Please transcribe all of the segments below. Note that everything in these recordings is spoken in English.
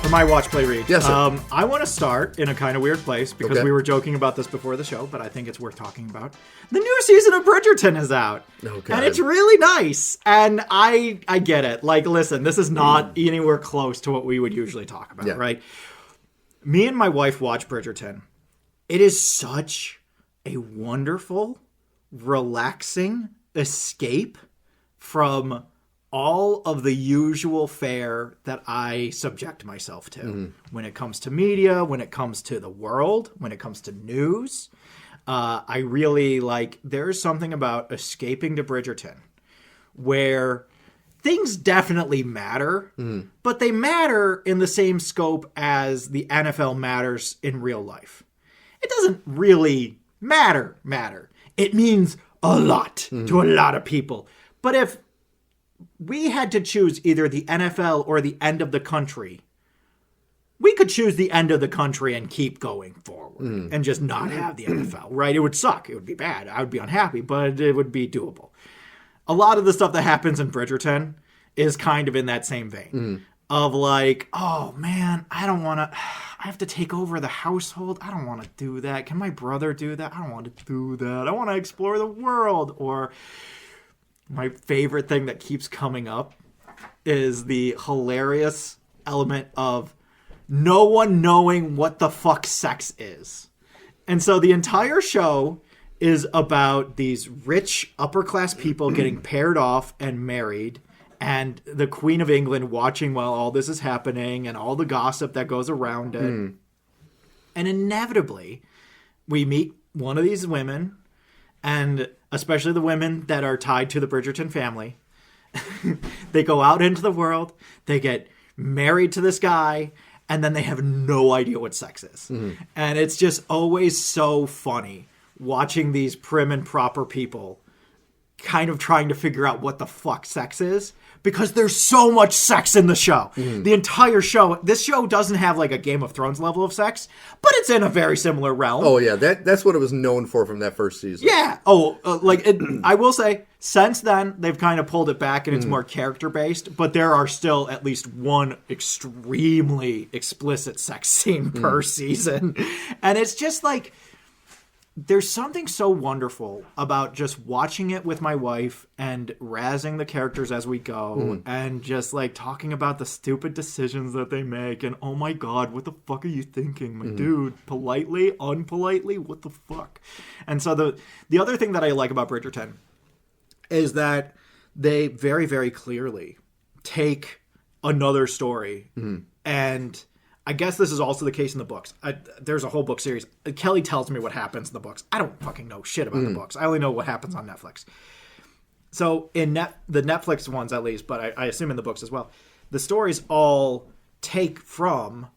For my watch, play, read. Yes, sir. I want to start in a kind of weird place because we were joking about this before the show, but I think it's worth talking about. The new season of Bridgerton is out. Okay. And it's really nice. And I get it. Like, listen, this is not anywhere close to what we would usually talk about, right? Me and my wife watch Bridgerton. It is such a wonderful, relaxing escape from all of the usual fare that I subject myself to when it comes to media, when it comes to the world, when it comes to news. I really there's something about escaping to Bridgerton where things definitely matter, but they matter in the same scope as the NFL matters in real life. It doesn't really matter. It means a lot to a lot of people. But if we had to choose either the NFL or the end of the country, we could choose the end of the country and keep going forward and just not have the NFL, right? It would suck. It would be bad. I would be unhappy, but it would be doable. A lot of the stuff that happens in Bridgerton is kind of in that same vein of oh man, I have to take over the household. I don't want to do that. Can my brother do that? I don't want to do that. I want to explore the world. Or my favorite thing that keeps coming up is the hilarious element of no one knowing what the fuck sex is. And so the entire show is about these rich upper class people getting paired off and married, and the Queen of England watching while all this is happening and all the gossip that goes around it. And inevitably, we meet one of these women, and especially the women that are tied to the Bridgerton family. They go out into the world, they get married to this guy, and then they have no idea what sex is. And it's just always so funny watching these prim and proper people kind of trying to figure out what the fuck sex is, because there's so much sex in the show. The entire show, this show doesn't have a Game of Thrones level of sex, but it's in a very similar realm. Oh yeah, that's what it was known for from that first season. Yeah. I will say, since then, they've kind of pulled it back and it's more character-based, but there are still at least one extremely explicit sex scene per season. And it's just there's something so wonderful about just watching it with my wife and razzing the characters as we go and just talking about the stupid decisions that they make and, oh my God, what the fuck are you thinking, my dude? Politely, unpolitely, what the fuck? And so the other thing that I like about Bridgerton is that they very, very clearly take another story and I guess this is also the case in the books. There's a whole book series. Kelly tells me what happens in the books. I don't fucking know shit about the books. I only know what happens on Netflix. So in the Netflix ones at least, but I assume in the books as well, the stories all take from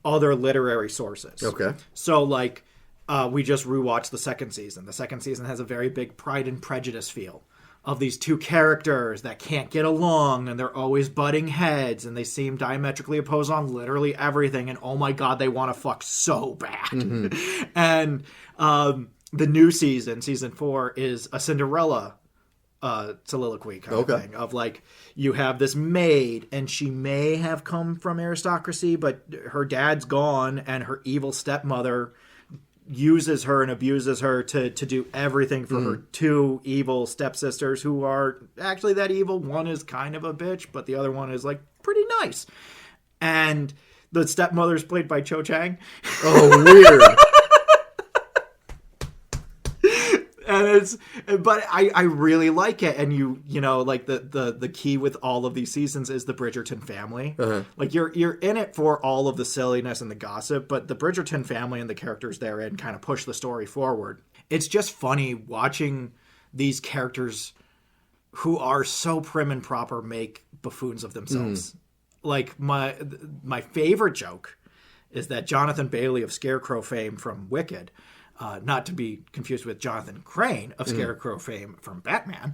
other literary sources. Okay. So we just rewatched the second season. The second season has a very big Pride and Prejudice feel of these two characters that can't get along and they're always butting heads and they seem diametrically opposed on literally everything, and oh my God, they want to fuck so bad. And the new season 4, is a Cinderella soliloquy kind of thing of you have this maid and she may have come from aristocracy, but her dad's gone and her evil stepmother uses her and abuses her to do everything for her two evil stepsisters who are actually that evil. One is kind of a bitch, but the other one is pretty nice. And the stepmother's played by Cho Chang. Oh, weird. And but I really like it. And the key with all of these seasons is the Bridgerton family. You're in it for all of the silliness and the gossip, but the Bridgerton family and the characters therein kind of push the story forward. It's just funny watching these characters who are so prim and proper make buffoons of themselves. My favorite joke is that Jonathan Bailey of Scarecrow fame from Wicked, not to be confused with Jonathan Crane of Scarecrow fame from Batman.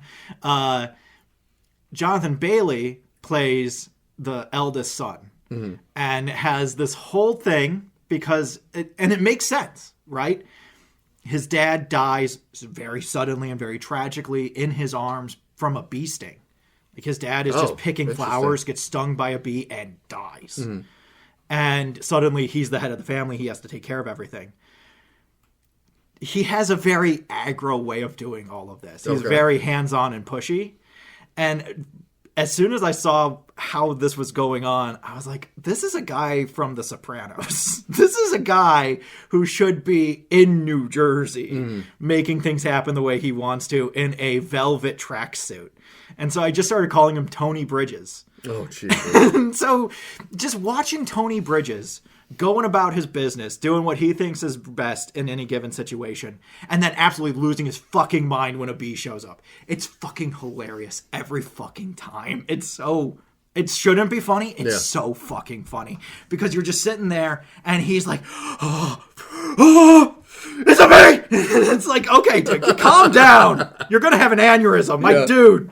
Jonathan Bailey plays the eldest son and has this whole thing because it makes sense, right? His dad dies very suddenly and very tragically in his arms from a bee sting. His dad is just picking flowers, gets stung by a bee, and dies. and suddenly he's the head of the family. He has to take care of everything. He has a very aggro way of doing all of this. He's very hands-on and pushy. And as soon as I saw how this was going on, I was like, this is a guy from The Sopranos. This is a guy who should be in New Jersey making things happen the way he wants to in a velvet tracksuit. And so I just started calling him Tony Bridges. Oh, Jesus. So just watching Tony Bridges going about his business, doing what he thinks is best in any given situation, and then absolutely losing his fucking mind when a bee shows up. It's fucking hilarious every fucking time. It shouldn't be funny. It's so fucking funny. Because you're just sitting there, and he's like, it's a bee! It's like, okay, calm down. You're going to have an aneurysm. Dude,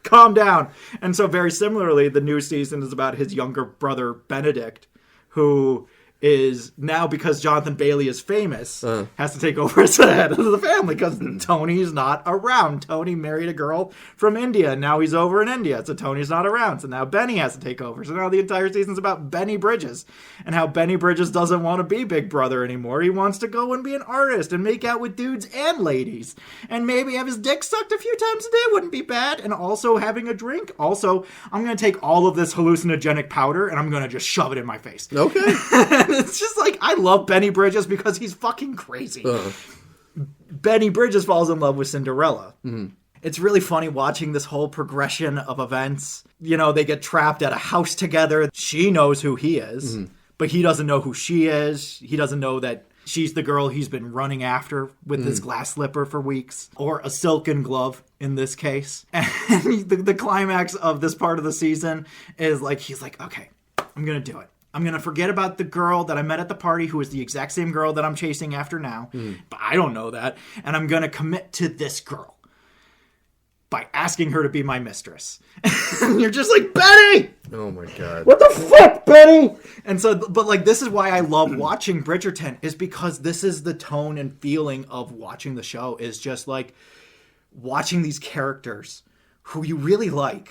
calm down. And so very similarly, the new season is about his younger brother, Benedict, who is now, because Jonathan Bailey is famous, has to take over as the head of the family because Tony's not around. Tony married a girl from India, and now he's over in India, so Tony's not around. So now Benny has to take over. So now the entire season's about Benny Bridges and how Benny Bridges doesn't want to be Big Brother anymore. He wants to go and be an artist and make out with dudes and ladies. And maybe have his dick sucked a few times a day wouldn't be bad. And also having a drink. Also, I'm going to take all of this hallucinogenic powder and I'm going to just shove it in my face. Okay. It's just like, I love Benny Bridges because he's fucking crazy. Benny Bridges falls in love with Cinderella. It's really funny watching this whole progression of events. You know, they get trapped at a house together. She knows who he is, but he doesn't know who she is. He doesn't know that she's the girl he's been running after with his glass slipper for weeks, or a silken glove in this case. And the climax of this part of the season is like, he's like, okay, I'm going to do it. I'm going to forget about the girl that I met at the party who is the exact same girl that I'm chasing after now. But I don't know that. And I'm going to commit to this girl by asking her to be my mistress. And you're just like, Betty! Oh my God. What the fuck, Betty? And so, but like, this is why I love watching Bridgerton, is because this is the tone and feeling of watching the show, is just like watching these characters who you really like,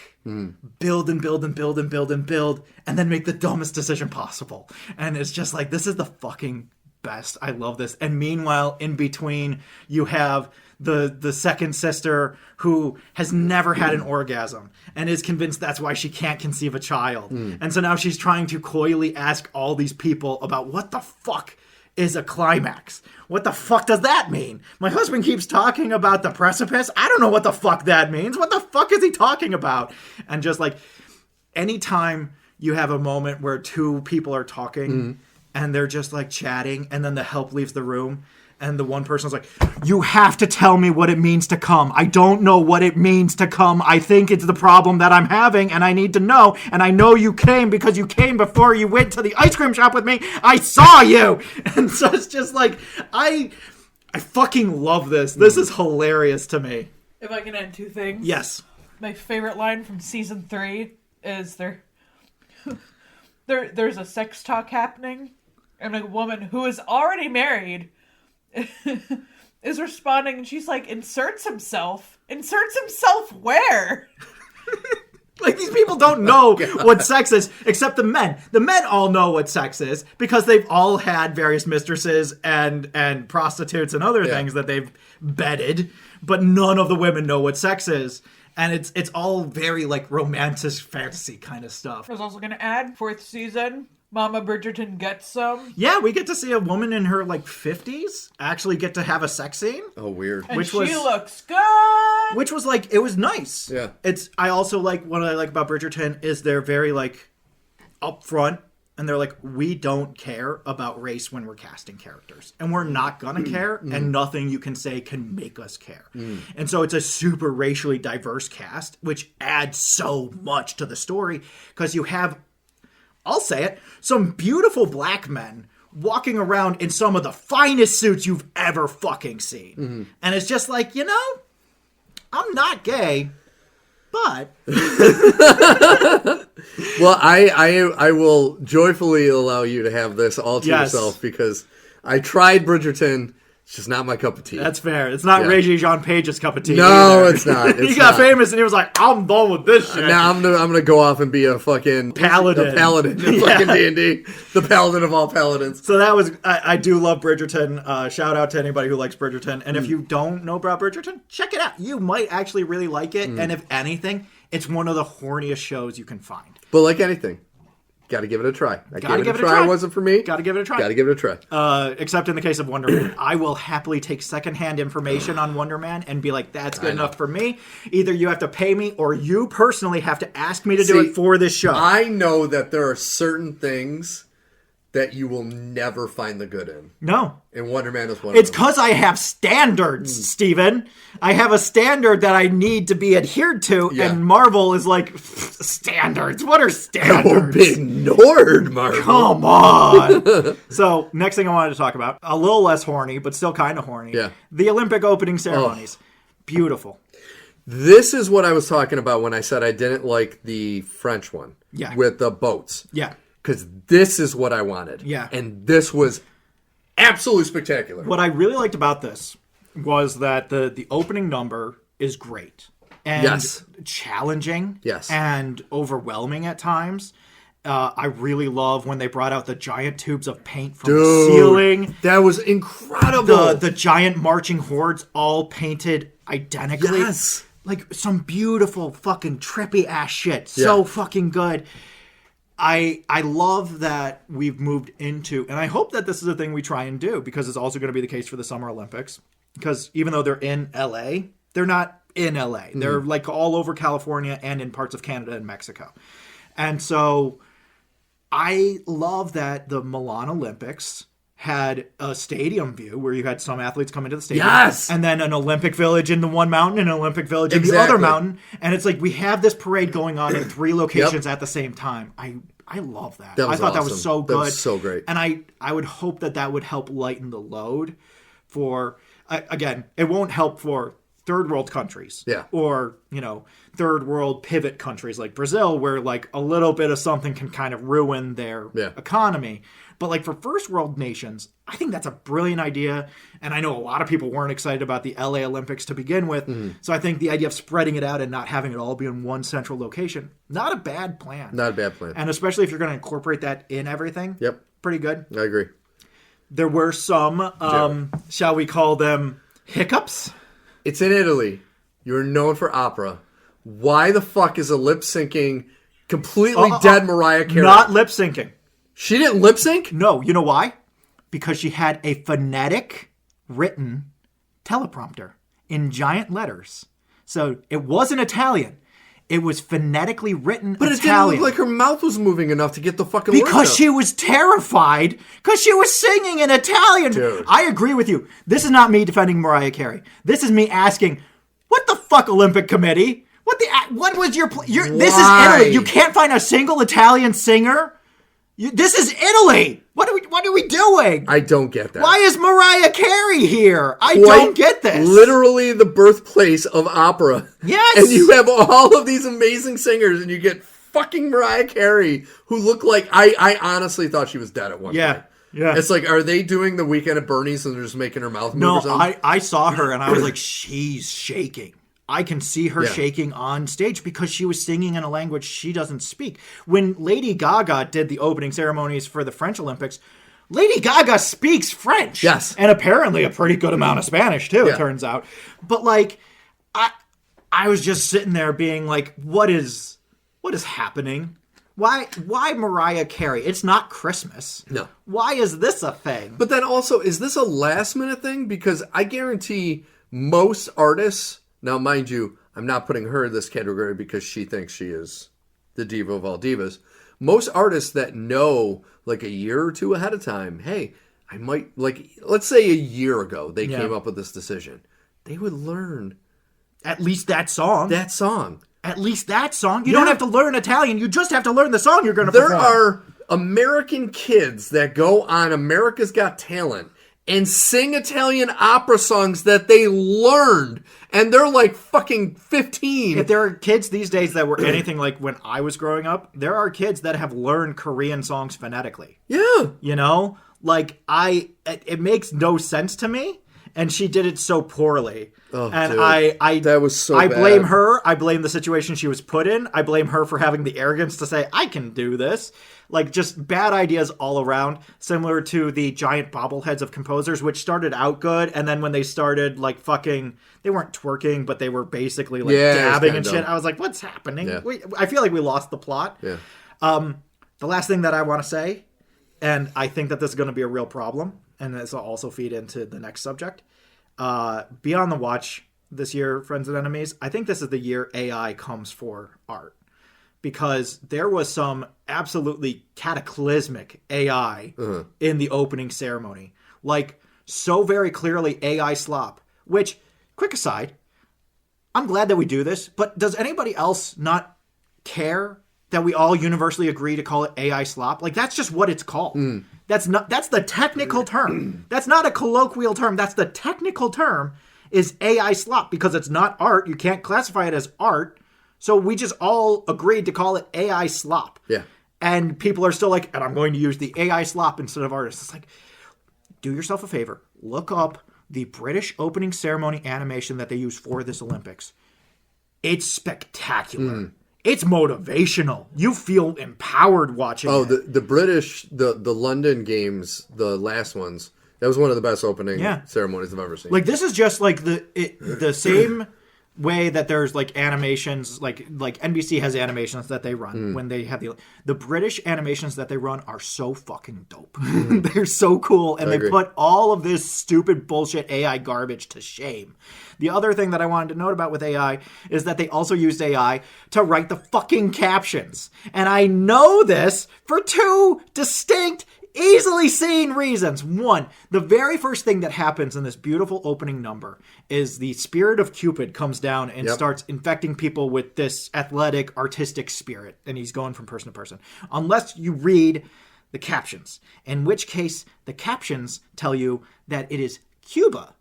build and build and build and build and build, and then make the dumbest decision possible. And it's just like, this is the fucking best. I love this. And meanwhile, in between, you have the second sister who has never had an orgasm and is convinced that's why she can't conceive a child. And so now she's trying to coyly ask all these people about what the fuck is a climax. What the fuck does that mean? My husband keeps talking about the precipice. I don't know what the fuck that means. What the fuck is he talking about? And just like, anytime you have a moment where two people are talking and they're just like chatting, and then the help leaves the room, and the one person's like, you have to tell me what it means to come. I don't know what it means to come. I think it's the problem that I'm having, and I need to know. And I know you came because you came before you went to the ice cream shop with me. I saw you. And so it's just like, I fucking love this. This is hilarious to me. If I can add two things. Yes. My favorite line from season 3 is there's a sex talk happening, and a woman who is already married is responding, and she's like, inserts himself where? Like, these people don't know what sex is, except the men. The men all know what sex is because they've all had various mistresses and prostitutes and other things that they've bedded, but none of the women know what sex is. And it's all very, like, romantic fantasy kind of stuff. I was also going to add, 4th season, Mama Bridgerton gets some. Yeah, we get to see a woman in her, like, 50s actually get to have a sex scene. Oh, weird. And she looks good! Which was, like, it was nice. Yeah. I also like, what I like about Bridgerton is they're very, like, upfront. And they're like, we don't care about race when we're casting characters. And we're not gonna care, and nothing you can say can make us care. And so it's a super racially diverse cast, which adds so much to the story. Because you have, I'll say it, some beautiful black men walking around in some of the finest suits you've ever fucking seen. And it's just like, you know, I'm not gay, but... Well, I will joyfully allow you to have this all to yourself, because I tried Bridgerton It's just not my cup of tea. That's fair. It's not Regé Jean Page's cup of tea. No, either. it's not. He got famous and he was like, I'm done with this shit. Now I'm gonna go off and be a fucking paladin. A paladin. Fucking D&D. The paladin of all paladins. So that was, I do love Bridgerton. Shout out to anybody who likes Bridgerton. And if you don't know about Bridgerton, check it out. You might actually really like it. And if anything, it's one of the horniest shows you can find. But like anything, got to give it a try. Gotta give it a try. It wasn't for me. Got to give it a try. Got to give it a try. Except in the case of Wonder Man. I will happily take secondhand information on Wonder Man and be like, that's good enough for me. Either you have to pay me or you personally have to ask me to do it for this show. I know that there are certain things that you will never find the good in. No. And Wonder Man is one It's of them. because I have standards, Steven. I have a standard that I need to be adhered to, and Marvel is like, standards? What are standards? Oh, big nerd, Marvel. Come on. So, next thing I wanted to talk about, a little less horny, but still kind of horny. Yeah. The Olympic opening ceremonies. Beautiful. This is what I was talking about when I said I didn't like the French one. Yeah. With the boats. Yeah. Because this is what I wanted. Yeah. And this was absolutely spectacular. What I really liked about this was that the opening number is great. And challenging. Yes. And overwhelming at times. I really love when they brought out the giant tubes of paint from the ceiling. That was incredible. The giant marching hordes all painted identically. Yes. Like some beautiful fucking trippy ass shit. So fucking good. I love that we've moved into, and I hope that this is a thing we try and do, because it's also going to be the case for the Summer Olympics. Because even though they're in LA, they're not in LA. They're like all over California and in parts of Canada and Mexico. And so I love that the Milan Olympics had a stadium view where you had some athletes come into the stadium. Yes! And then an Olympic village in the one mountain and an Olympic village in the other mountain. And it's like we have this parade going on in 3 locations at the same time. I love that. I thought that was so good. That was so great. And I would hope that would help lighten the load for, again, it won't help for third world countries. Yeah. Or, third world pivot countries like Brazil, where like a little bit of something can kind of ruin their economy. But like for first world nations, I think that's a brilliant idea. And I know a lot of people weren't excited about the LA Olympics to begin with. So I think the idea of spreading it out and not having it all be in one central location, not a bad plan. Not a bad plan. And especially if you're going to incorporate that in everything. Yep. Pretty good. I agree. There were some, shall we call them hiccups? It's in Italy. You're known for opera. Why the fuck is a lip-syncing, completely dead Mariah Carey? Not lip-syncing. She didn't lip-sync? No. You know why? Because she had a phonetic written teleprompter in giant letters. So it wasn't Italian. It was phonetically written But Italian. it didn't look like her mouth was moving enough to get the fucking words Because out. she was terrified. Because she was singing in Italian. Dude. I agree with you. This is not me defending Mariah Carey. This is me asking, what the fuck, Olympic Committee? What was your... This is Italy. You can't find a single Italian singer? This is Italy. What are we doing? I don't get that. Why is Mariah Carey here? I don't get this. Literally the birthplace of opera. Yes. And you have all of these amazing singers, and you get fucking Mariah Carey, who looked like... I honestly thought she was dead at one point. Yeah. It's like, are they doing the Weekend at Bernie's and they're just making her mouth move No, or something? I saw her and I was like, she's shaking. I can see her shaking on stage because she was singing in a language she doesn't speak. When Lady Gaga did the opening ceremonies for the French Olympics, Lady Gaga speaks French. Yes. And apparently a pretty good amount of Spanish, too, it turns out. But, like, I was just sitting there being like, what is happening? Why Mariah Carey? It's not Christmas. No. Why is this a thing? But then also, is this a last-minute thing? Because I guarantee most artists... Now, mind you, I'm not putting her in this category because she thinks she is the diva of all divas. Most artists that know, like a year or two ahead of time, hey, I might, like, let's say a year ago they came up with this decision. They would learn. At least that song. That song. At least that song. You don't have to learn Italian. You just have to learn the song you're going to perform. There are American kids that go on America's Got Talent and sing Italian opera songs that they learned. And they're like fucking 15. If there are kids these days that were anything like when I was growing up, there are kids that have learned Korean songs phonetically. Yeah. You know? Like, it makes no sense to me. and she did it so poorly. Oh, and dude. That was so I bad. blame her. I blame the situation she was put in. I blame her for having the arrogance to say, I can do this. Like, just bad ideas all around, similar to the giant bobbleheads of composers, which started out good, and then when they started, like, fucking, they weren't twerking, but they were basically, like, dabbing and shit. Dumb. I was like, what's happening? Yeah. I feel like we lost the plot. Yeah. The last thing that I want to say, and I think that this is going to be a real problem, and this will also feed into the next subject, be on the watch this year, friends and enemies. I think this is the year AI comes for art. Because there was some absolutely cataclysmic AI in the opening ceremony. Like, so very clearly AI slop. Which, quick aside, I'm glad that we do this, but does anybody else not care that we all universally agree to call it AI slop? Like, that's just what it's called. That's the technical term. That's not a colloquial term. That's the technical term is AI slop because it's not art. You can't classify it as art. So we just all agreed to call it AI slop. Yeah. And people are still like, and I'm going to use the AI slop instead of artist. It's like, do yourself a favor. Look up the British opening ceremony animation that they use for this Olympics. It's spectacular. It's motivational. You feel empowered watching it. The British, the London games, the last ones, that was one of the best opening ceremonies I've ever seen. Like, this is just like the same way that there's like animations, like NBC has animations that they run when they have the British animations that they run are so fucking dope. They're so cool, and they put all of this stupid bullshit AI garbage to shame. The other thing that I wanted to note about with AI is that they also used AI to write the fucking captions. And I know this for two distinct, easily seen reasons. One, the very first thing that happens in this beautiful opening number is the spirit of Cupid comes down and starts infecting people with this athletic, artistic spirit. And he's going from person to person. Unless you read the captions. In which case, the captions tell you that it is Cuba.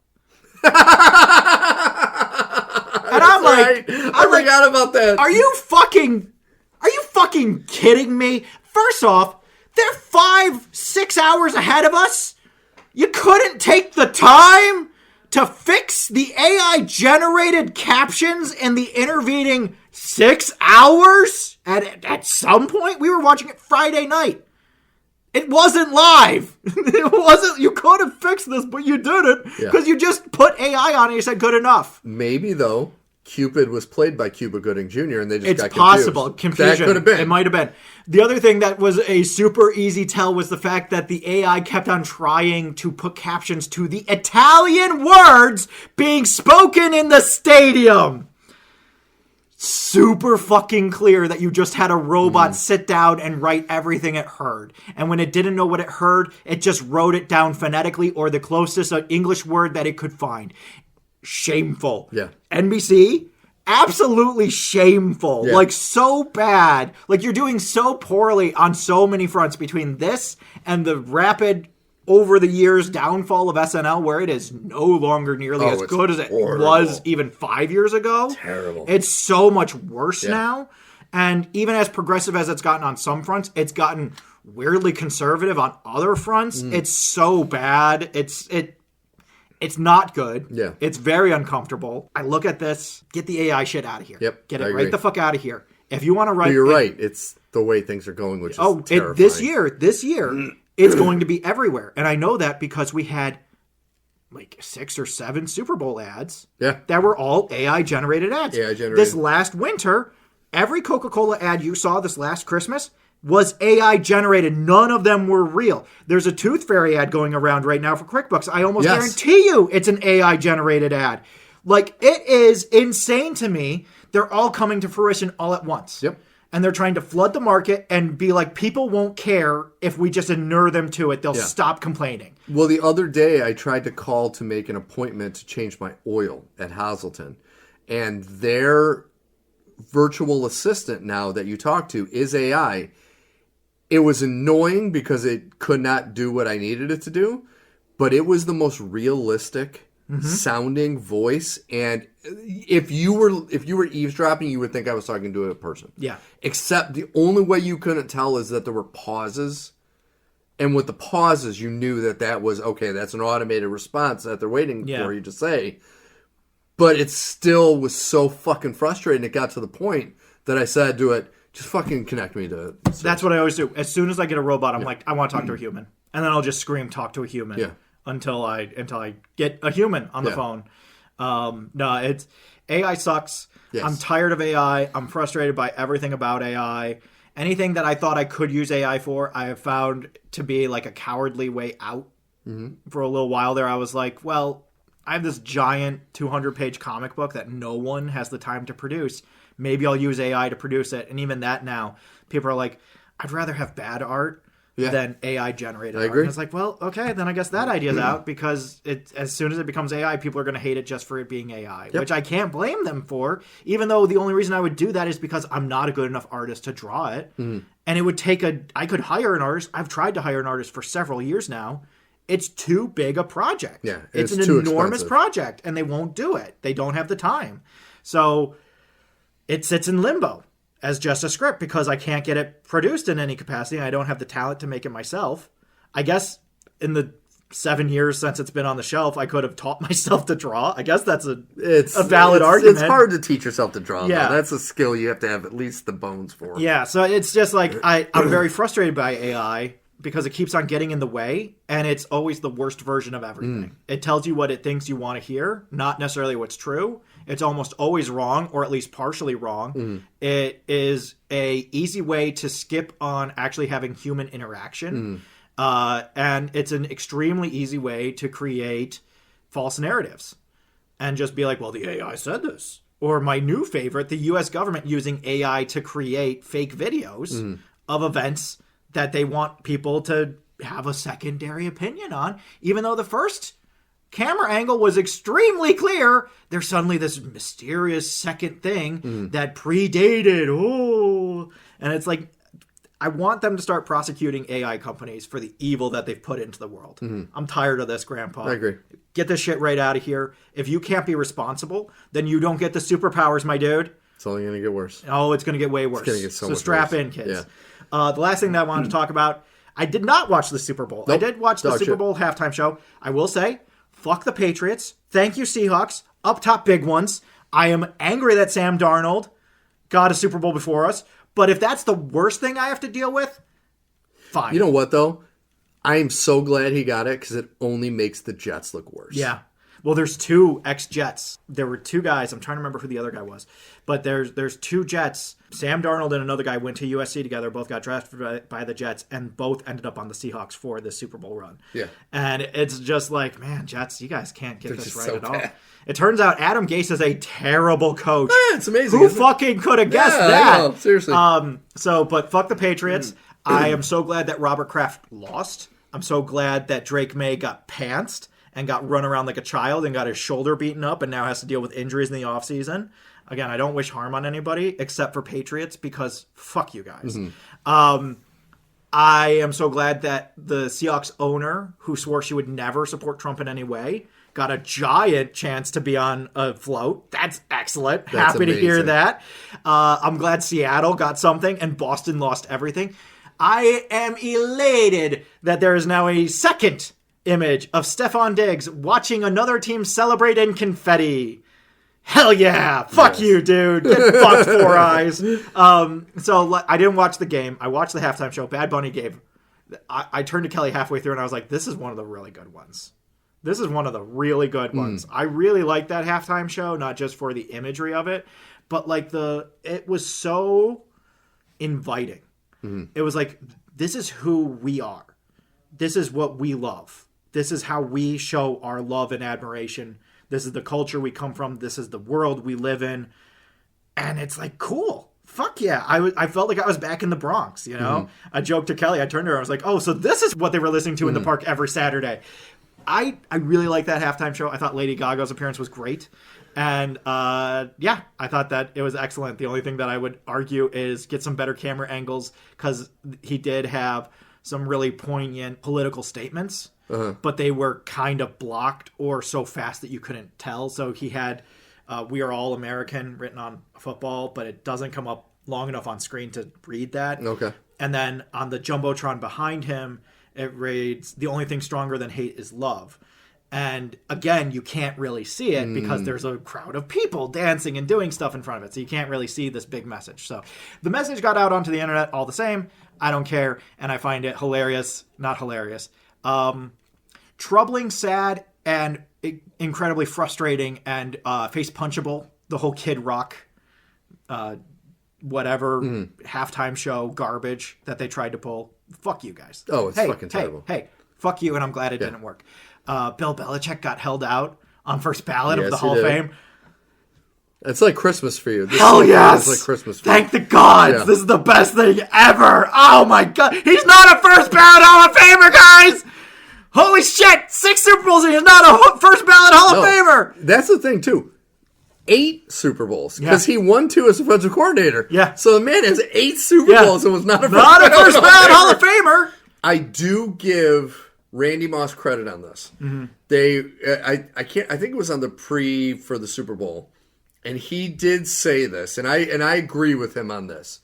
And I'm like, I forgot about that. Are you fucking kidding me? First off, they're 5-6 hours ahead of us. You couldn't take the time to fix the AI-generated captions in the intervening 6 hours? At some point, we were watching it Friday night. It wasn't live. It wasn't. You could have fixed this, but you didn't because you just put AI on it and you said good enough. Maybe, though, Cupid was played by Cuba Gooding Jr. and they just got confused. It's possible. Confusion. That could have been. It might have been. The other thing that was a super easy tell was the fact that the AI kept on trying to put captions to the Italian words being spoken in the stadium. Super fucking clear that you just had a robot sit down and write everything it heard. And when it didn't know what it heard, it just wrote it down phonetically or the closest English word that it could find. Shameful. Yeah. NBC, absolutely shameful. Yeah. Like, so bad. Like, you're doing so poorly on so many fronts between this and the rapid, over the years, downfall of SNL, where it is no longer nearly as good as it was even 5 years ago. Terrible. It's so much worse now. And even as progressive as it's gotten on some fronts, it's gotten weirdly conservative on other fronts. It's so bad. It's not good. Yeah. It's very uncomfortable. I look at this, get the AI shit out of here. Yep. Get it right the fuck out of here. If you want to write... But you're right. It's the way things are going, which is terrifying. This year, it's going to be everywhere. And I know that because we had like 6 or 7 Super Bowl ads that were all AI-generated ads. AI-generated. This last winter, every Coca-Cola ad you saw this last Christmas was AI generated. None of them were real. There's a Tooth Fairy ad going around right now for QuickBooks. I almost guarantee you it's an AI generated ad. Like, it is insane to me. They're all coming to fruition all at once. Yep. And they're trying to flood the market and be like, people won't care if we just inure them to it. They'll stop complaining. Well, the other day I tried to call to make an appointment to change my oil at Hazelton. And their virtual assistant now that you talk to is AI. It was annoying because it could not do what I needed it to do, but it was the most realistic sounding voice. And if you were eavesdropping, you would think I was talking to a person. Yeah. Except the only way you couldn't tell is that there were pauses And with the pauses, you knew that was, okay, that's an automated response that they're waiting Yeah. for you to say. But it still was so fucking frustrating. It got to the point that I said to it, just fucking connect me to... That's what I always do. As soon as I get a robot, I'm like, I want to talk to a human. And then I'll just scream, talk to a human until I get a human on the phone. No, it's... AI sucks. Yes. I'm tired of AI. I'm frustrated by everything about AI. Anything that I thought I could use AI for, I have found to be like a cowardly way out. Mm-hmm. For a little while there, I was like, well, I have this giant 200-page comic book that no one has the time to produce. Maybe I'll use AI to produce it. And even that now, people are like, I'd rather have bad art than AI-generated art. I agree. And it's like, well, okay, then I guess that idea's out because as soon as it becomes AI, people are going to hate it just for it being AI, which I can't blame them for, even though the only reason I would do that is because I'm not a good enough artist to draw it. Mm-hmm. And it would take I could hire an artist. I've tried to hire an artist for several years now. It's too big a project. Yeah, it's an enormous project, and they won't do it. They don't have the time. So it sits in limbo as just a script because I can't get it produced in any capacity. And I don't have the talent to make it myself. I guess in the 7 years since it's been on the shelf, I could have taught myself to draw. I guess that's a valid argument. It's hard to teach yourself to draw. Yeah. Though. That's a skill you have to have at least the bones for. Yeah, so it's just like I'm very frustrated by AI because it keeps on getting in the way, and it's always the worst version of everything. It tells you what it thinks you want to hear, not necessarily what's true. It's almost always wrong, or at least partially wrong. It is a easy way to skip on actually having human interaction. And it's an extremely easy way to create false narratives. And just be like, well, the AI said this. Or my new favorite, the U.S. government using AI to create fake videos of events that they want people to have a secondary opinion on, even though the first camera angle was extremely clear. There's suddenly this mysterious second thing that predated. And it's like, I want them to start prosecuting AI companies for the evil that they've put into the world. I'm tired of this, Grandpa. I agree. Get this shit right out of here. If you can't be responsible, then you don't get the superpowers, my dude. It's only going to get worse. Oh, it's going to get way worse. It's going to get so much strap worse. in, kids. Yeah. The last thing that I wanted to talk about, I did not watch the Super Bowl. Nope. I did watch the Super Bowl halftime show. I will say, fuck the Patriots. Thank you, Seahawks. Up top big ones. I am angry that Sam Darnold got a Super Bowl before us. But if that's the worst thing I have to deal with, fine. You know what, though? I am so glad he got it because it only makes the Jets look worse. Yeah. Well, there's two ex-Jets. There were two guys. I'm trying to remember who the other guy was. But there's two Jets. Sam Darnold and another guy went to USC together. Both got drafted by the Jets and both ended up on the Seahawks for the Super Bowl run. Yeah. And it's just like, man, Jets, you guys can't get this right so at all. bad. It turns out Adam Gase is a terrible coach. Yeah, it's amazing. Who fucking could have guessed that? I know, seriously. But fuck the Patriots. I am so glad that Robert Kraft lost. I'm so glad that Drake May got pantsed and got run around like a child and got his shoulder beaten up and now has to deal with injuries in the offseason. Again, I don't wish harm on anybody except for Patriots because fuck you guys. I am so glad that the Seahawks owner, who swore she would never support Trump in any way, got a giant chance to be on a float. That's excellent. That's Happy to hear amazing. that. I'm glad Seattle got something and Boston lost everything. I am elated that there is now a second image of Stephon Diggs watching another team celebrate in confetti. Hell yeah. Fuck you, dude. Get fucked, Four Eyes. So I didn't watch the game. I watched the halftime show. Bad Bunny gave. I turned to Kelly halfway through and I was like, this is one of the really good ones. This is one of the really good ones. I really like that halftime show, not just for the imagery of it, but like it was so inviting. It was like, this is who we are. This is what we love. This is how we show our love and admiration. This is the culture we come from. This is the world we live in. And it's like, cool. Fuck yeah. I felt like I was back in the Bronx, you know? I joked to Kelly. I turned to her. I was like, oh, so this is what they were listening to in the park every Saturday. I really liked that halftime show. I thought Lady Gaga's appearance was great. And I thought that it was excellent. The only thing that I would argue is get some better camera angles because he did have some really poignant political statements, but they were kind of blocked or so fast that you couldn't tell. So he had "We Are All American" written on football, but it doesn't come up long enough on screen to read that. Okay. And then on the Jumbotron behind him, It reads, the only thing stronger than hate is love. And again, you can't really see it because there's a crowd of people dancing and doing stuff in front of it. So you can't really see this big message. So the message got out onto the internet all the same. I don't care. And I find it hilarious. Not hilarious. Troubling, sad, and incredibly frustrating and face punchable. The whole Kid Rock, halftime show garbage that they tried to pull. Fuck you guys. Oh, it's fucking terrible. Hey, fuck you, and I'm glad it didn't work. Bill Belichick got held out on first ballot of the Hall of Fame. It's like Christmas for you. Hell yes! It's like Christmas for Thank the gods! Yeah. This is the best thing ever! Oh my god! He's not a first ballot Hall of Famer, guys! Holy shit! 6 Super Bowls and he's not a first ballot Hall of Famer! That's the thing, too. 8 Super Bowls. Because he won 2 as offensive coordinator. Yeah. So the man has 8 Super Bowls and was not a first ballot Hall of Famer! I do give Randy Moss credit on this. Mm-hmm. I think it was on the for the Super Bowl. And he did say this, and I agree with him on this.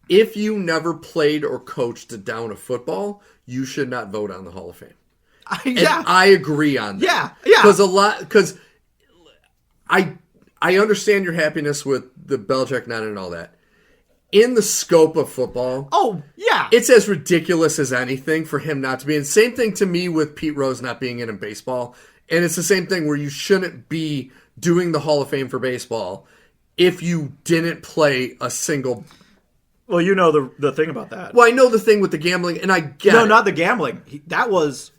If you never played or coached a down of football, you should not vote on the Hall of Fame. And I agree on that. Yeah. Because I understand your happiness with the Belichick nine and all that. In the scope of football, it's as ridiculous as anything for him not to be in. Same thing to me with Pete Rose not being in baseball. And it's the same thing where you shouldn't be doing the Hall of Fame for baseball if you didn't play a single. Well, you know the thing about that. Well, I know the thing with the gambling, and I get No, not the gambling. That was,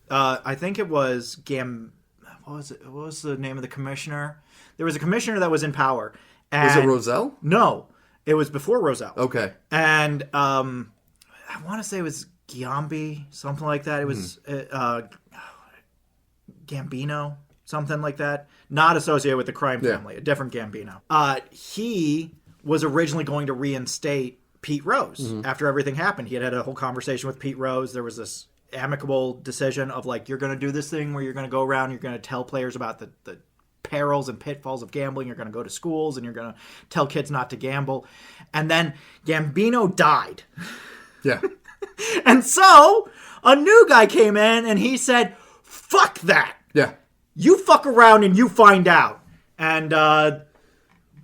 I think it was What was it? What was the name of the commissioner? There was a commissioner that was in power. And was it Rozelle? No, it was before Rozelle. Okay. And I want to say it was Giambi, something like that. It was Gambino, something like that. Not associated with the crime family, a different Gambino. He was originally going to reinstate Pete Rose after everything happened. He had a whole conversation with Pete Rose. There was this amicable decision of like, you're going to do this thing where you're going to go around, you're going to tell players about the perils and pitfalls of gambling. You're going to go to schools and you're going to tell kids not to gamble. And then Gambino died. Yeah. And so a new guy came in and he said, fuck that. Yeah. You fuck around and you find out. And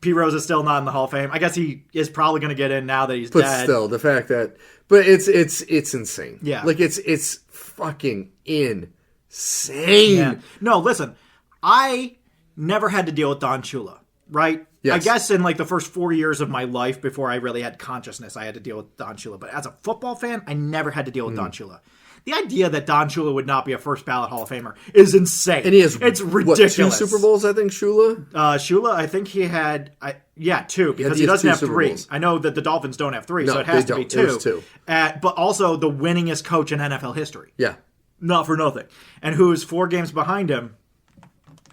Pete Rose is still not in the Hall of Fame. I guess he is probably going to get in now that he's dead. But still, the fact that... But it's insane. Yeah. Like, it's fucking insane. Yeah. No, listen. I never had to deal with Don Shula, right? Yes. I guess in like the first 4 years of my life before I really had consciousness, I had to deal with Don Shula. But as a football fan, I never had to deal with Don Shula. The idea that Don Shula would not be a first ballot Hall of Famer is insane. And he has, it's ridiculous. 2 Super Bowls, I think, Shula? Shula, I think he had, 2, because he doesn't have 3. I know that the Dolphins don't have 3, so it has to be 2. It was 2. But also the winningest coach in NFL history. Yeah. Not for nothing. And who's 4 games behind him?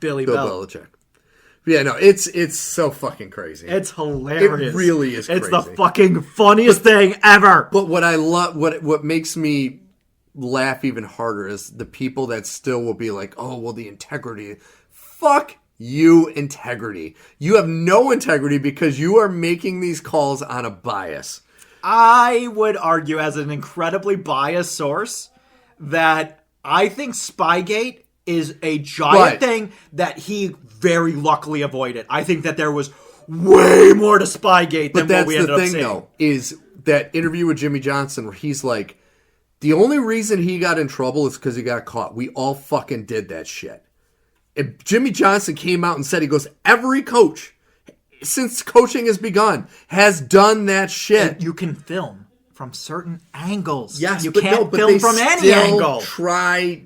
Bill Belichick. Yeah, no, it's so fucking crazy. It's hilarious. It really is crazy. It's the fucking funniest thing ever. But what I love, what makes me laugh even harder is the people that still will be like, oh, well, the integrity. Fuck you, integrity. You have no integrity because you are making these calls on a bias. I would argue as an incredibly biased source that I think Spygate is a giant thing that he very luckily avoided. I think that there was way more to Spygate than what we ended up seeing. But that's the thing, though, is that interview with Jimmy Johnson where he's like, the only reason he got in trouble is because he got caught. We all fucking did that shit. And Jimmy Johnson came out and said, he goes, every coach, since coaching has begun, has done that shit. And you can film from certain angles. Yes, you can't film from any angle. I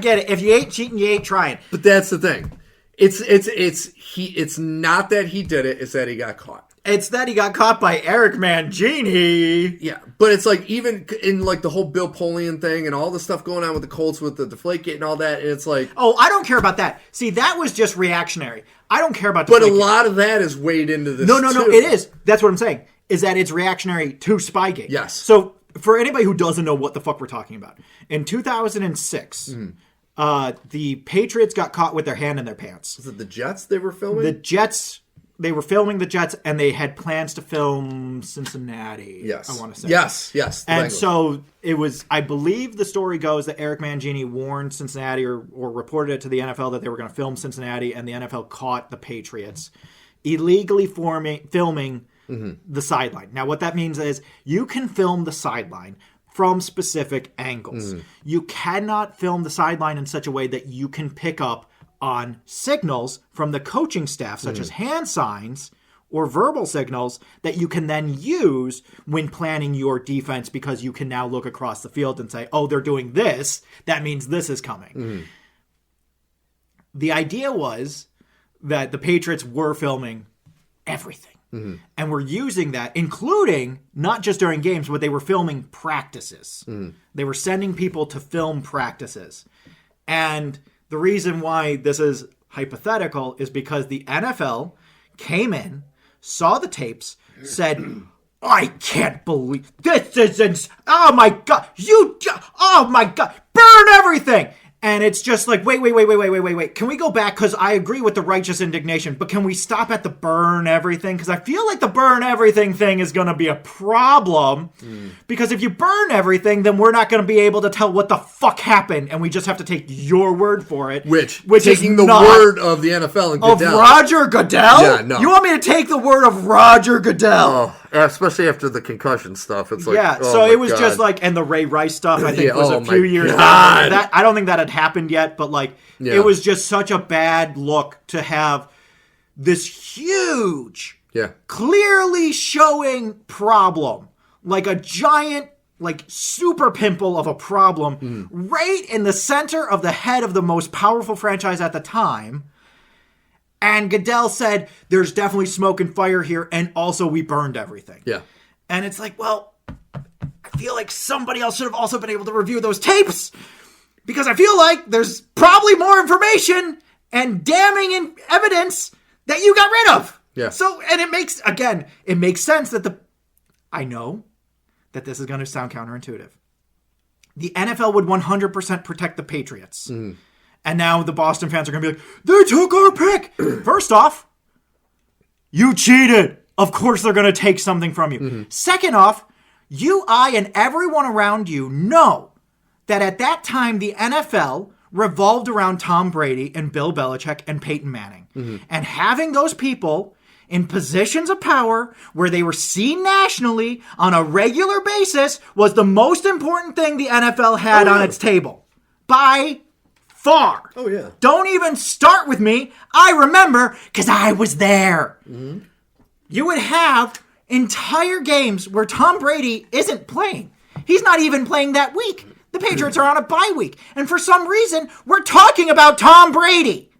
get it. If you ain't cheating, you ain't trying. But that's the thing. It's not that he did it, it's that he got caught. It's that he got caught by Eric Mangini. Yeah, but it's like even in like the whole Bill Polian thing and all the stuff going on with the Colts with the Deflategate and all that, and it's like... Oh, I don't care about that. See, that was just reactionary. I don't care about Deflategate. But a lot of that is weighed into this, No, it is. That's what I'm saying, is that it's reactionary to Spygate. Yes. So, for anybody who doesn't know what the fuck we're talking about, in 2006... the Patriots got caught with their hand in their pants. Was it the Jets they were filming? The Jets they were filming the Jets, and they had plans to film Cincinnati. Yes. I want to say. Yes. And so it was, I believe the story goes that Eric Mangini warned Cincinnati or reported it to the NFL that they were going to film Cincinnati, and the NFL caught the Patriots illegally filming the sideline. Now, what that means is you can film the sideline from specific angles. You cannot film the sideline in such a way that you can pick up on signals from the coaching staff, such as hand signs or verbal signals that you can then use when planning your defense, because you can now look across the field and say, oh, they're doing this. That means this is coming. The idea was that the Patriots were filming everything. And were using that, including not just during games, but they were filming practices. They were sending people to film practices. And the reason why this is hypothetical is because the NFL came in, saw the tapes, said, I can't believe this. Oh my God. Oh my God. Burn everything. And it's just like, wait. Can we go back? Because I agree with the righteous indignation, but can we stop at the burn everything? Because I feel like the burn everything thing is going to be a problem. Because if you burn everything, then we're not going to be able to tell what the fuck happened, and we just have to take your word for it. Which taking is the word of the NFL and Goodell. Of Roger Goodell? Yeah, no. You want me to take the word of Roger Goodell? Oh, especially after the concussion stuff. It's like, yeah, oh so it was God. just like, and the Ray Rice stuff, I think, was a few years God. back. That, I don't think that had happened yet, but like, it was just such a bad look to have this huge, clearly showing problem, like a giant, like super pimple of a problem, right in the center of the head of the most powerful franchise at the time. And Goodell said, there's definitely smoke and fire here, and also we burned everything. Yeah. And it's like, well, I feel like somebody else should have also been able to review those tapes, because I feel like there's probably more information and damning evidence that you got rid of. Yeah. So, and it makes sense that I know that this is going to sound counterintuitive. The NFL would 100% protect the Patriots. And now the Boston fans are going to be like, they took our pick. First off, you cheated. Of course they're going to take something from you. Second off, you, I, and everyone around you know that at that time the NFL revolved around Tom Brady and Bill Belichick and Peyton Manning. And having those people in positions of power where they were seen nationally on a regular basis was the most important thing the NFL had on its table. By far. Oh, yeah. Don't even start with me. I remember because I was there. You would have entire games where Tom Brady isn't playing. He's not even playing that week. The Patriots are on a bye week. And for some reason, we're talking about Tom Brady.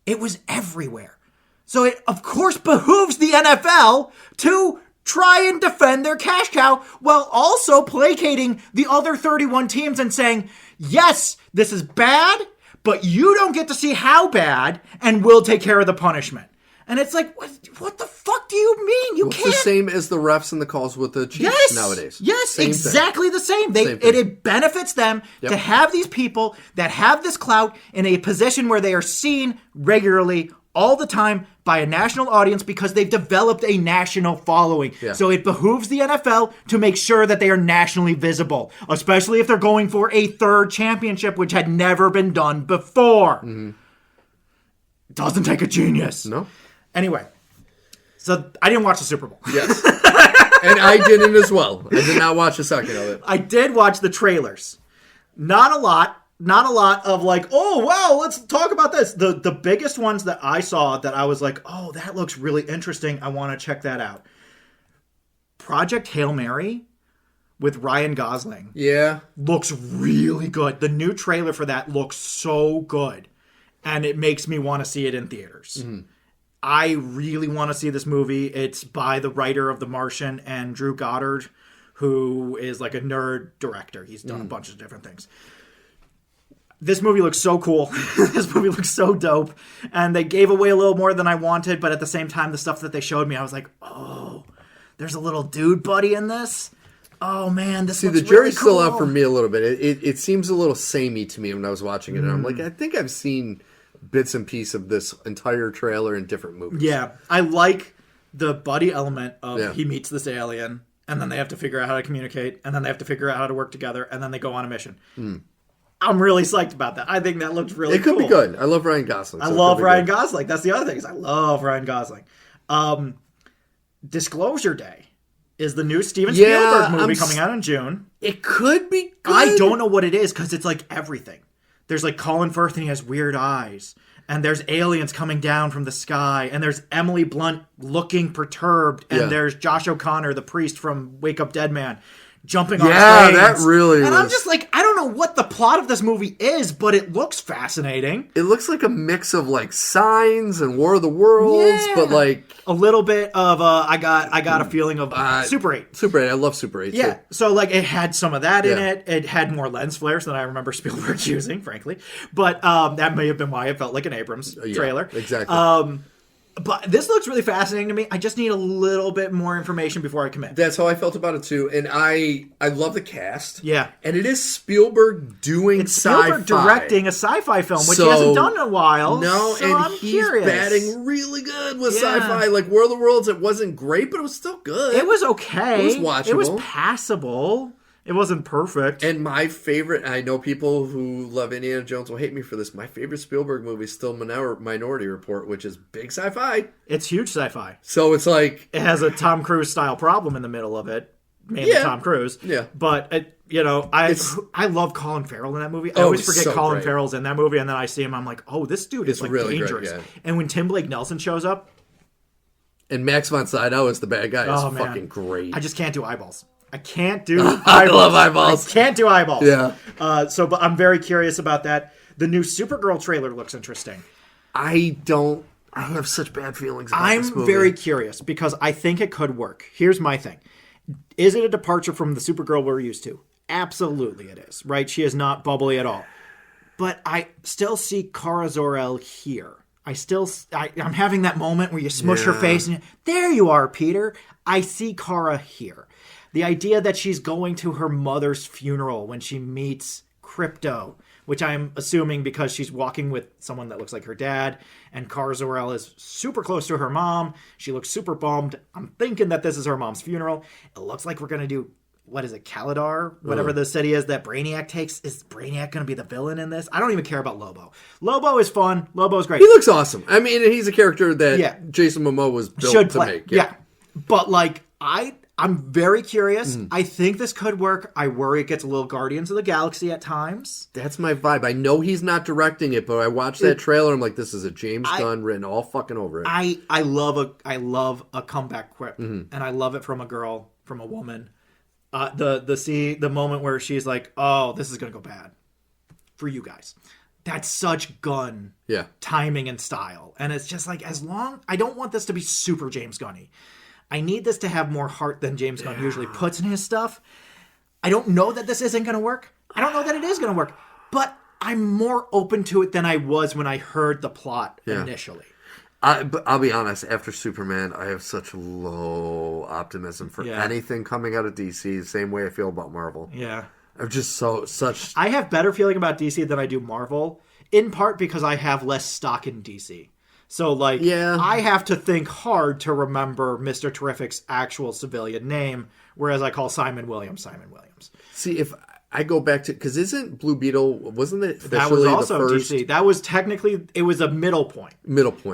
It was everywhere. So it, of course, behooves the NFL to try and defend their cash cow while also placating the other 31 teams and saying, yes, this is bad, but you don't get to see how bad, and we'll take care of the punishment. And it's like, what the fuck do you mean? You can't. It's the same as the refs and the calls with the Chiefs nowadays. Yes, same exactly thing. the same. It benefits them to have these people that have this clout in a position where they are seen regularly all the time by a national audience because they've developed a national following. Yeah. So it behooves the NFL to make sure that they are nationally visible, especially if they're going for a third championship, which had never been done before. It doesn't take a genius. No. Anyway, so I didn't watch the Super Bowl. Yes. And I didn't as well. I did not watch a second of it. I did watch the trailers. Not a lot of like, oh, wow, let's talk about this. The biggest ones that I saw that I was like, oh, that looks really interesting. I want to check that out. Project Hail Mary with Ryan Gosling. Yeah. Looks really good. The new trailer for that looks so good. And it makes me want to see it in theaters. I really want to see this movie. It's by the writer of The Martian and Drew Goddard, who is like a nerd director. He's done a bunch of different things. This movie looks so cool. This movie looks so dope. And they gave away a little more than I wanted, but at the same time, the stuff that they showed me, I was like, oh, there's a little dude buddy in this? Oh, man, this looks the jury's really cool. still out for me a little bit. It seems a little samey to me when I was watching it. And I'm like, I think I've seen bits and pieces of this entire trailer in different movies. Yeah, I like the buddy element of he meets this alien, and then they have to figure out how to communicate, and then they have to figure out how to work together, and then they go on a mission. I'm really psyched about that. I think that looks really cool. It could be good. I love Ryan Gosling. I love Ryan Gosling. That's the other thing, is I love Ryan Gosling. Disclosure Day is the new Steven Spielberg movie coming out in June. It could be good. I don't know what it is, because it's like everything. There's like Colin Firth, and he has weird eyes. And there's aliens coming down from the sky. And there's Emily Blunt looking perturbed. And there's Josh O'Connor, the priest from Wake Up Dead Man, jumping on trains. That really And I'm just like, I don't know what the plot of this movie is, but it looks fascinating. It looks like a mix of like Signs and War of the Worlds, but like a little bit of I got a feeling of Super 8. Super 8. I love Super 8 Yeah. too. So like it had some of that in it. It had more lens flares than I remember Spielberg using, frankly. But that may have been why it felt like an Abrams trailer. Exactly. But this looks really fascinating to me. I just need a little bit more information before I commit. That's how I felt about it too. And I love the cast. Yeah. And it is Spielberg doing sci-fi. Spielberg directing a sci-fi film, which he hasn't done in a while. No, so and I'm he's curious. batting really good with sci-fi. Like War of the Worlds, it wasn't great, but it was still good. It was okay. It was watchable. It was passable. It wasn't perfect. And my favorite, I know people who love Indiana Jones will hate me for this, my favorite Spielberg movie is still Minority Report, which is big sci-fi. It's huge sci-fi. So it's like... It has a Tom Cruise style problem in the middle of it. Mainly Tom Cruise. Yeah. But, I love Colin Farrell in that movie. I always forget so Colin great. Farrell's in that movie, and then I see him, I'm like, oh, this dude is like really dangerous. great, yeah. And when Tim Blake Nelson shows up... And Max von Sydow is the bad guy. It's fucking great. I just can't do eyeballs. I can't do eyeballs. I love eyeballs. I can't do eyeballs. Yeah. But I'm very curious about that. The new Supergirl trailer looks interesting. I have such bad feelings about this movie. I'm very curious because I think it could work. Here's my thing. Is it a departure from the Supergirl we're used to? Absolutely it is, right? She is not bubbly at all. But I still see Kara Zor-El here. I'm having that moment where you smush her face and there you are, Peter. I see Kara here. The idea that she's going to her mother's funeral when she meets Crypto, which I'm assuming because she's walking with someone that looks like her dad, and Kara Zor-El is super close to her mom. She looks super bummed. I'm thinking that this is her mom's funeral. It looks like we're going to do, what is it, Kalidar? Whatever the city is that Brainiac takes. Is Brainiac going to be the villain in this? I don't even care about Lobo. Lobo is fun. Lobo's great. He looks awesome. I mean, he's a character that Jason Momoa was built to make. Yeah. But like, I'm very curious. I think this could work. I worry it gets a little Guardians of the Galaxy at times. That's my vibe. I know he's not directing it, but I watched that trailer. I'm like, this is a James Gunn written all fucking over it. I love a comeback quip, and I love it from a girl, from a woman. The moment where she's like, "Oh, this is gonna go bad for you guys." That's such Gunn timing and style, and it's just like, I don't want this to be super James Gunny. I need this to have more heart than James Gunn usually puts in his stuff. I don't know that this isn't going to work. I don't know that it is going to work. But I'm more open to it than I was when I heard the plot initially. But I'll be honest, after Superman, I have such low optimism for anything coming out of DC, the same way I feel about Marvel. Yeah. I'm just such... I have better feeling about DC than I do Marvel, in part because I have less stock in DC. So, I have to think hard to remember Mr. Terrific's actual civilian name, whereas I call Simon Williams. See, if I go back to... Because isn't Blue Beetle... Wasn't it that was also the first... DC. That was technically... It was a middle point.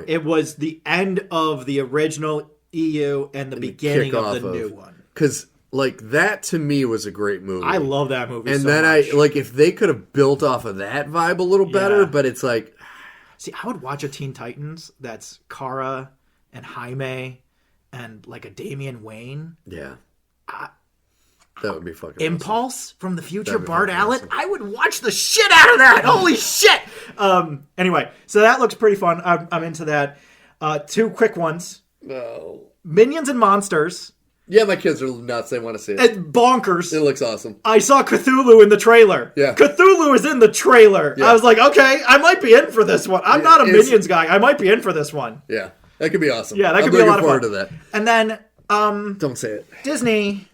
It was the end of the original EU and the beginning of the new one. Because... that to me was a great movie. I love that movie and so then much. If they could have built off of that vibe a little better, but it's like... See, I would watch a Teen Titans that's Kara and Jaime and like a Damian Wayne. Yeah. That would be fucking Impulse awesome. From the future, Bart Allen. Awesome. I would watch the shit out of that. Holy shit. Anyway, so that looks pretty fun. I'm into that. Two quick ones. No. Minions and Monsters. Yeah, my kids are nuts. They want to see it. It's bonkers. It looks awesome. I saw Cthulhu in the trailer. Yeah. Cthulhu is in the trailer. Yeah. I was like, okay, I might be in for this one. I'm not a Minions guy. I might be in for this one. Yeah. That could be awesome. Yeah, that could be a lot of fun. To that. And then, don't say it. Disney.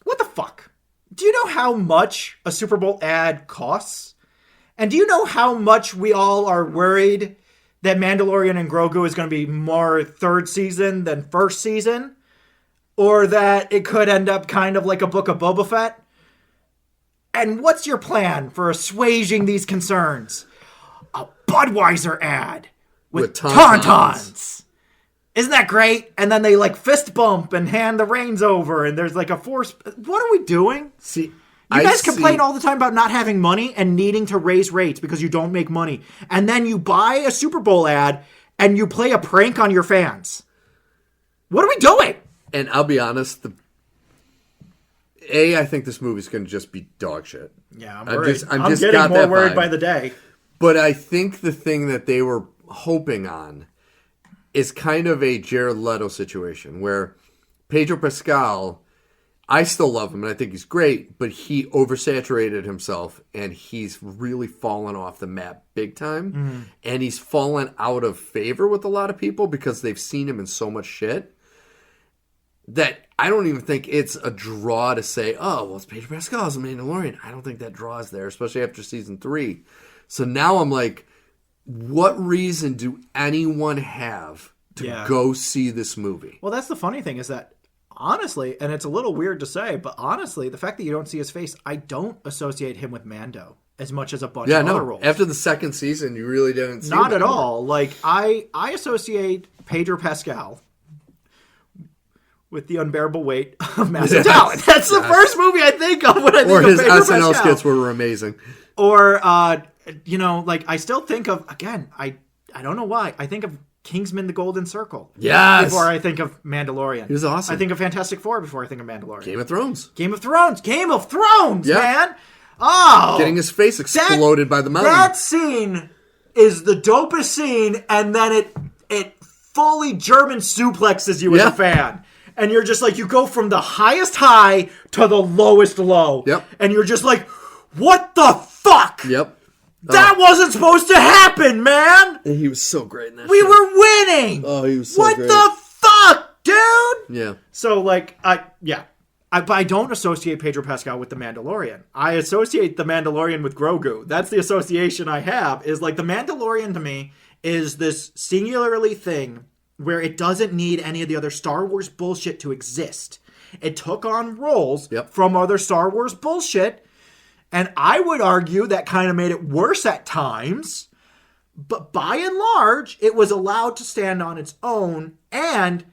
What the fuck? Do you know how much a Super Bowl ad costs? And do you know how much we all are worried that Mandalorian and Grogu is going to be more third season than first season? Or that it could end up kind of like a Book of Boba Fett? And what's your plan for assuaging these concerns? A Budweiser ad with Tauntauns. Isn't that great? And then they like fist bump and hand the reins over, and there's like a force. What are we doing? See, you guys complain all the time about not having money and needing to raise rates because you don't make money. And then you buy a Super Bowl ad and you play a prank on your fans. What are we doing? And I'll be honest, I think this movie's going to just be dog shit. Yeah, I'm worried. I'm just getting got more that worried vibe. by the day. But I think the thing that they were hoping on is kind of a Jared Leto situation where Pedro Pascal, I still love him and I think he's great, but he oversaturated himself and he's really fallen off the map big time. Mm-hmm. And he's fallen out of favor with a lot of people because they've seen him in so much shit that I don't even think it's a draw to say, oh, well, it's Pedro Pascal as a Mandalorian. I don't think that draws there, especially after season 3. So now I'm like, what reason do anyone have to go see this movie? Well, that's the funny thing is that, honestly, and it's a little weird to say, but honestly, the fact that you don't see his face, I don't associate him with Mando as much as a bunch of other roles. After the second season, you really didn't see Not him at all. Like, I associate Pedro Pascal with the unbearable weight of massive talent. That's the first movie I think of when I think of Pedro Pascal. Or his SNL skits were amazing. Or, like, I still think of, again, I don't know why, I think of Kingsman: The Golden Circle. Yes! Before I think of Mandalorian. He was awesome. I think of Fantastic Four before I think of Mandalorian. Game of Thrones, man! Oh! Getting his face exploded by the mountain. That scene is the dopest scene, and then it fully German suplexes you as a fan. And you're just like, you go from the highest high to the lowest low. Yep. And you're just like, what the fuck? Yep. That wasn't supposed to happen, man! And he was so great in that We were winning! Oh, he was so great. great. What the fuck, dude? Yeah. So, like, but I don't associate Pedro Pascal with The Mandalorian. I associate The Mandalorian with Grogu. That's the association I have, is like The Mandalorian to me is this singularly thing where it doesn't need any of the other Star Wars bullshit to exist. It took on roles from other Star Wars bullshit, and I would argue that kind of made it worse at times, but by and large, it was allowed to stand on its own and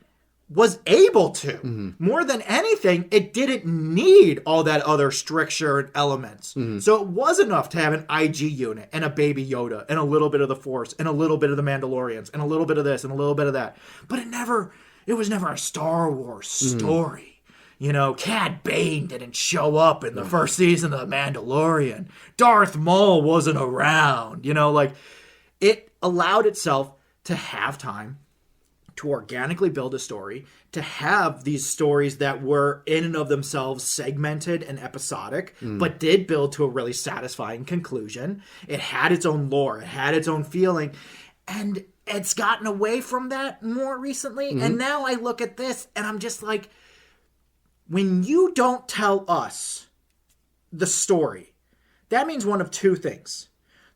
was able to. Mm-hmm. More than anything, it didn't need all that other stricture and elements. Mm-hmm. So it was enough to have an IG unit and a Baby Yoda and a little bit of the Force and a little bit of the Mandalorians and a little bit of this and a little bit of that. But it was never a Star Wars story. Mm-hmm. You know, Cad Bane didn't show up in the first season of The Mandalorian. Darth Maul wasn't around. You know, like, it allowed itself to have time to organically build a story, to have these stories that were in and of themselves segmented and episodic, but did build to a really satisfying conclusion. It had its own lore. It had its own feeling. And it's gotten away from that more recently. Mm-hmm. And now I look at this and I'm just like, when you don't tell us the story, that means one of two things.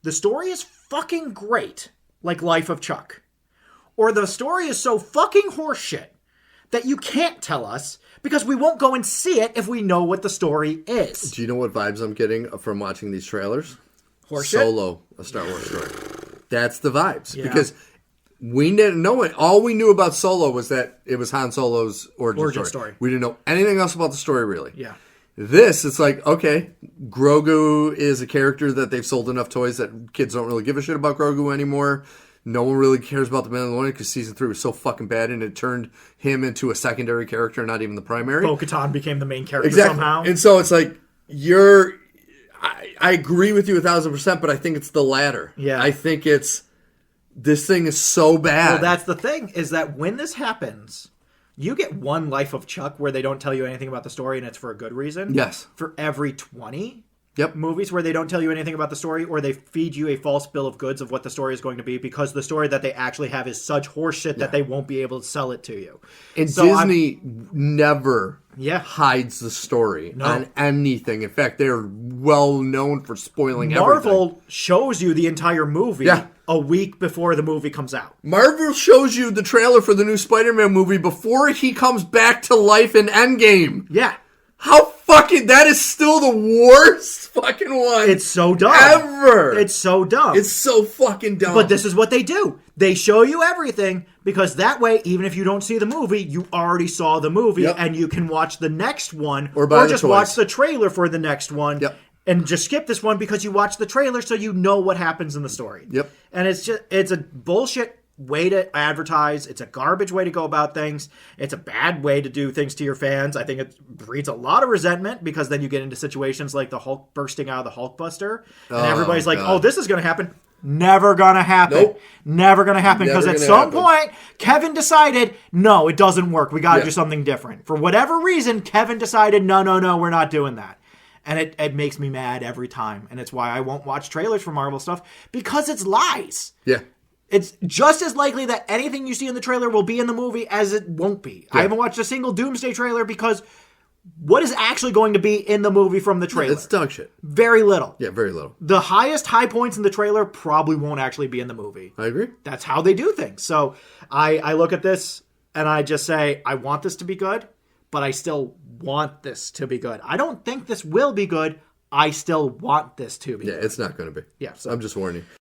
The story is fucking great, like Life of Chuck. Or the story is so fucking horseshit that you can't tell us because we won't go and see it if we know what the story is. Do you know what vibes I'm getting from watching these trailers? Horseshit? Solo, a Star Wars story. That's the vibes. Yeah. Because we didn't know it. All we knew about Solo was that it was Han Solo's origin story. We didn't know anything else about the story, really. Yeah. This, it's like, okay, Grogu is a character that they've sold enough toys that kids don't really give a shit about Grogu anymore. No one really cares about the Mandalorian because season 3 was so fucking bad and it turned him into a secondary character, not even the primary. Bo-Katan became the main character somehow. And so it's like, I agree with you 1,000%, but I think it's the latter. Yeah. I think it's, this thing is so bad. Well, that's the thing, is that when this happens, you get one Life of Chuck where they don't tell you anything about the story and it's for a good reason. Yes. For every 20 movies where they don't tell you anything about the story, or they feed you a false bill of goods of what the story is going to be, because the story that they actually have is such horseshit that they won't be able to sell it to you. And so Disney never hides the story on anything. In fact, they're well known for spoiling everything. Marvel shows you the entire movie a week before the movie comes out. Marvel shows you the trailer for the new Spider-Man movie before he comes back to life in Endgame. Yeah. How fucking... That is still the worst fucking one. It's so dumb. Ever. It's so dumb. It's so fucking dumb. But this is what they do. They show you everything, because that way, even if you don't see the movie, you already saw the movie, and you can watch the next one, or just watch the trailer for the next one, and just skip this one because you watched the trailer, so you know what happens in the story. And it's a bullshit way to advertise. It's a garbage way to go about things. It's a bad way to do things to your fans. I think it breeds a lot of resentment, because then you get into situations like the Hulk bursting out of the Hulkbuster, and everybody's like, oh, this is going to happen. Never going to happen. Nope. Never going to happen, because at some point, Kevin decided, no, it doesn't work. We got to do something different. For whatever reason, Kevin decided, no, we're not doing that. And it makes me mad every time. And it's why I won't watch trailers for Marvel stuff, because it's lies. Yeah. It's just as likely that anything you see in the trailer will be in the movie as it won't be. I haven't watched a single Doomsday trailer, because what is actually going to be in the movie from the trailer? It's dog shit. Very little. Yeah, very little. The highest high points in the trailer probably won't actually be in the movie. I agree. That's how they do things. So I look at this and I just say, I want this to be good, but I still want this to be good. I don't think this will be good. I still want this to be. Yeah, it's not going to be. Yeah. So. I'm just warning you.